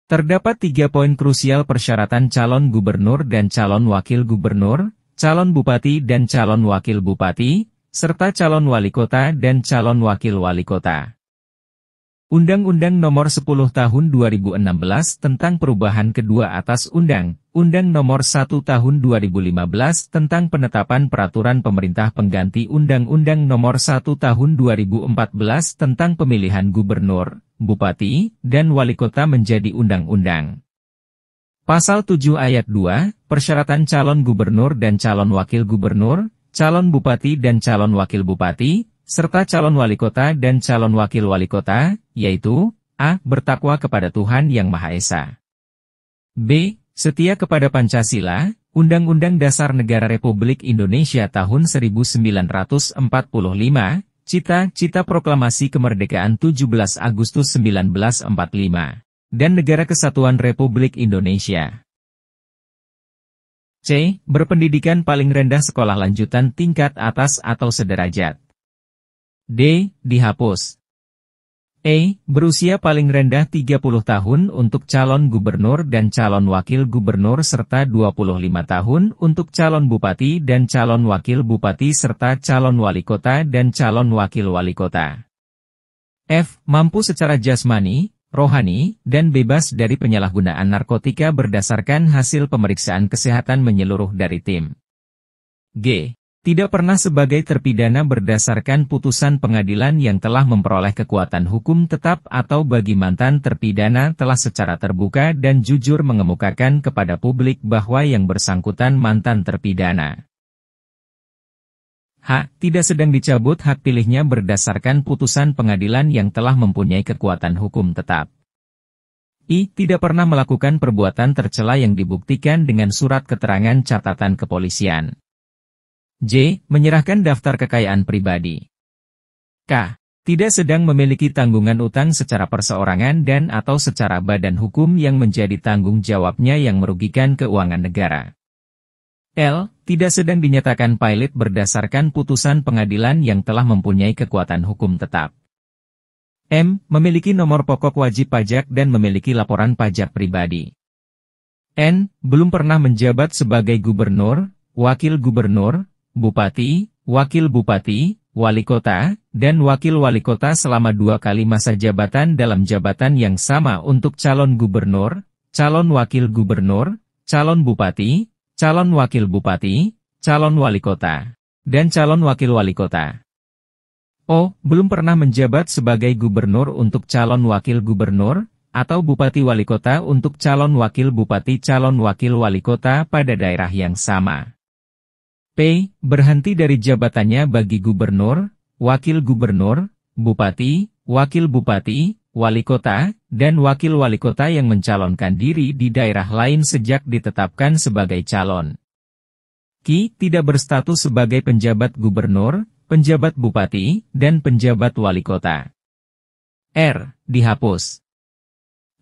Terdapat 3 poin krusial persyaratan calon gubernur dan calon wakil gubernur, calon bupati dan calon wakil bupati, serta calon wali kota dan calon wakil wali kota. Undang-Undang Nomor 10 Tahun 2016 tentang perubahan kedua atas Undang-Undang Nomor 1 Tahun 2015 tentang penetapan peraturan pemerintah pengganti Undang-Undang Nomor 1 Tahun 2014 tentang pemilihan gubernur, bupati, dan wali kota menjadi undang-undang. Pasal 7 Ayat 2, persyaratan calon gubernur dan calon wakil gubernur, calon bupati dan calon wakil bupati, serta calon wali kota dan calon wakil wali kota, yaitu, A. Bertakwa kepada Tuhan Yang Maha Esa. B. Setia kepada Pancasila, Undang-Undang Dasar Negara Republik Indonesia tahun 1945, Cita-Cita Proklamasi Kemerdekaan 17 Agustus 1945, dan Negara Kesatuan Republik Indonesia. C. Berpendidikan paling rendah sekolah lanjutan tingkat atas atau sederajat. D. Dihapus. E. Berusia paling rendah 30 tahun untuk calon gubernur dan calon wakil gubernur serta 25 tahun untuk calon bupati dan calon wakil bupati serta calon wali kota dan calon wakil wali kota. F. Mampu secara jasmani, rohani, dan bebas dari penyalahgunaan narkotika berdasarkan hasil pemeriksaan kesehatan menyeluruh dari tim. G. Tidak pernah sebagai terpidana berdasarkan putusan pengadilan yang telah memperoleh kekuatan hukum tetap atau bagi mantan terpidana telah secara terbuka dan jujur mengemukakan kepada publik bahwa yang bersangkutan mantan terpidana. H. Tidak sedang dicabut hak pilihnya berdasarkan putusan pengadilan yang telah mempunyai kekuatan hukum tetap. I. Tidak pernah melakukan perbuatan tercela yang dibuktikan dengan surat keterangan catatan kepolisian. J. Menyerahkan daftar kekayaan pribadi. K. Tidak sedang memiliki tanggungan utang secara perseorangan dan atau secara badan hukum yang menjadi tanggung jawabnya yang merugikan keuangan negara. L. Tidak sedang dinyatakan pilot berdasarkan putusan pengadilan yang telah mempunyai kekuatan hukum tetap. M. Memiliki nomor pokok wajib pajak dan memiliki laporan pajak pribadi. N. Belum pernah menjabat sebagai gubernur, wakil gubernur, bupati, wakil bupati, wali kota, dan wakil wali kota selama 2 kali masa jabatan dalam jabatan yang sama untuk calon gubernur, calon wakil gubernur, calon bupati, calon wakil bupati, calon wali kota, dan calon wakil wali kota. O. Belum pernah menjabat sebagai gubernur untuk calon wakil gubernur, atau bupati wali kota untuk calon wakil bupati calon wakil wali kota pada daerah yang sama. P. Berhenti dari jabatannya bagi gubernur, wakil gubernur, bupati, wakil bupati, wali kota, dan wakil wali kota yang mencalonkan diri di daerah lain sejak ditetapkan sebagai calon. Q. Tidak berstatus sebagai penjabat gubernur, penjabat bupati, dan penjabat wali kota. R. Dihapus.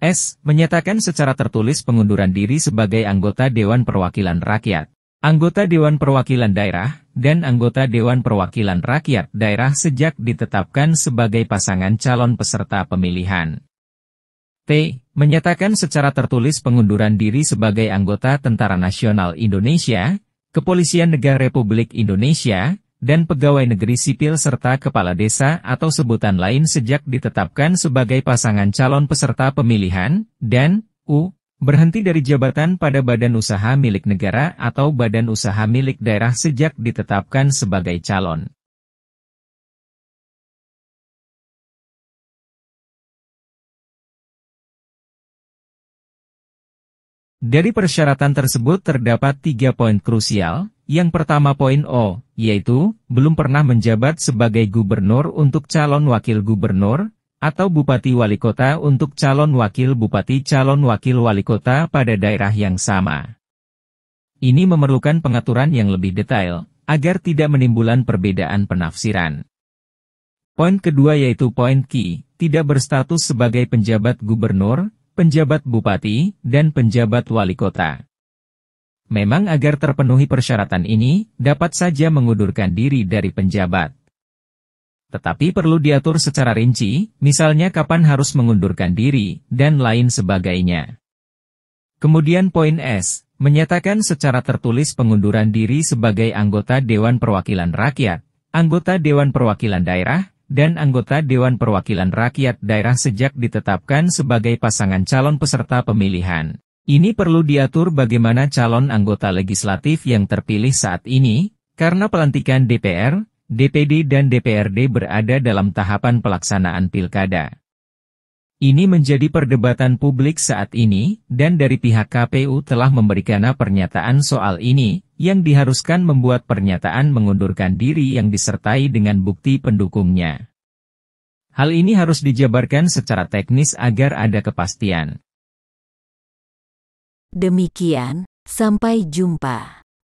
S. Menyatakan secara tertulis pengunduran diri sebagai anggota Dewan Perwakilan Rakyat, anggota Dewan Perwakilan Daerah, dan anggota Dewan Perwakilan Rakyat Daerah sejak ditetapkan sebagai pasangan calon peserta pemilihan. T. Menyatakan secara tertulis pengunduran diri sebagai anggota Tentara Nasional Indonesia, Kepolisian Negara Republik Indonesia, dan pegawai negeri sipil serta kepala desa atau sebutan lain sejak ditetapkan sebagai pasangan calon peserta pemilihan, dan U. Berhenti dari jabatan pada badan usaha milik negara atau badan usaha milik daerah sejak ditetapkan sebagai calon. Dari persyaratan tersebut terdapat 3 poin krusial. Yang pertama poin O, yaitu, belum pernah menjabat sebagai gubernur untuk calon wakil gubernur, atau bupati wali kota untuk calon wakil bupati calon wakil wali kota pada daerah yang sama. Ini memerlukan pengaturan yang lebih detail, agar tidak menimbulkan perbedaan penafsiran. Poin kedua yaitu poin Q, tidak berstatus sebagai penjabat gubernur, penjabat bupati, dan penjabat wali kota. Memang agar terpenuhi persyaratan ini, dapat saja mengundurkan diri dari penjabat. Tetapi perlu diatur secara rinci, misalnya kapan harus mengundurkan diri, dan lain sebagainya. Kemudian poin S, menyatakan secara tertulis pengunduran diri sebagai anggota Dewan Perwakilan Rakyat, anggota Dewan Perwakilan Daerah, dan anggota Dewan Perwakilan Rakyat Daerah sejak ditetapkan sebagai pasangan calon peserta pemilihan. Ini perlu diatur bagaimana calon anggota legislatif yang terpilih saat ini, karena pelantikan DPR, DPD dan DPRD berada dalam tahapan pelaksanaan pilkada. Ini menjadi perdebatan publik saat ini, dan dari pihak KPU telah memberikan pernyataan soal ini, yang diharuskan membuat pernyataan mengundurkan diri yang disertai dengan bukti pendukungnya. Hal ini harus dijabarkan secara teknis agar ada kepastian. Demikian, sampai jumpa.